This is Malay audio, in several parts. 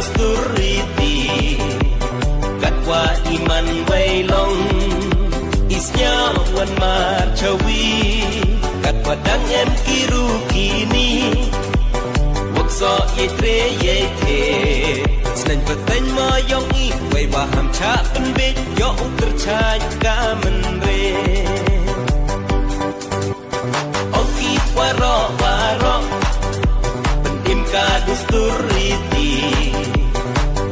sturiti katwa iman wailong isnya wan marchawi katwa dang em kiru kini wakso yetre yete snen peteng moyong i wai waham cha penbet yo tercaj kamen re oki waro waro pendim kadu sturiti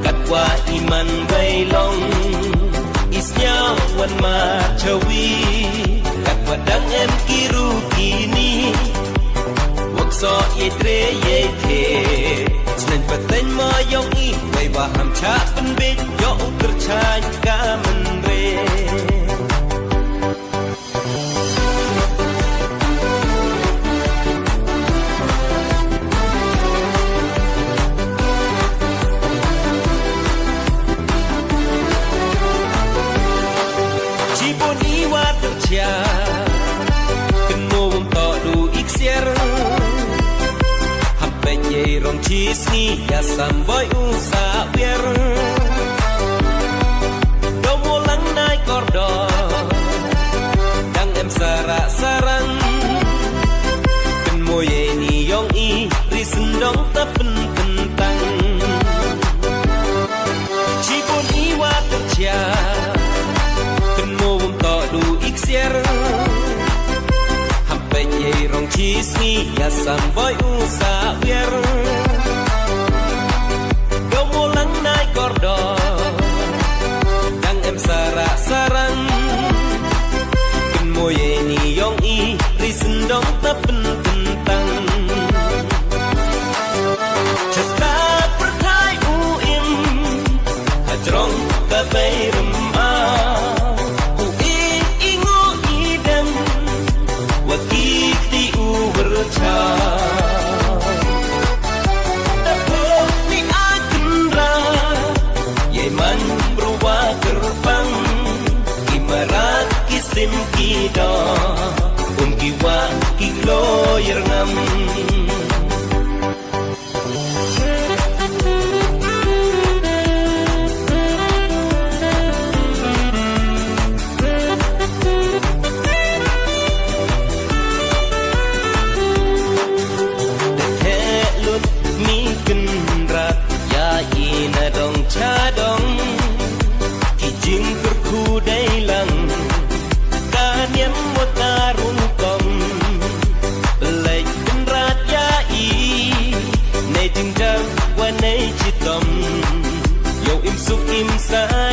katwa iman wailong isnya wan marchawi katwa dang em kiru kini wakso yetre yete snen peteng moyong i wai waham cha penbet yo tercaj kamen re Kenung to du iksier Hampe nye rong cisni ya samboy usa bier Domulang naik kordo Dang em sarak sarang Ken moye ni yong i risendong tapen tentang Cibun iwa tercia Kenung to du iksier Hampe nye rong cisni ya samboy usa bier Domulang naik kordo Dang em sarak sarang Ken moye ni yong i risendong tapen tentang Cesta pertai uim Hajrong kabay remah Wakiti uberca Tepuk ni akendra Yeman berubah gerbang Imarat kisim kida Kiwa kilo yerngam Cadong kijing berkudai lang kanyam motarun kom belai kenrat yai nei jing jang wa nei chitom yo im suk im sa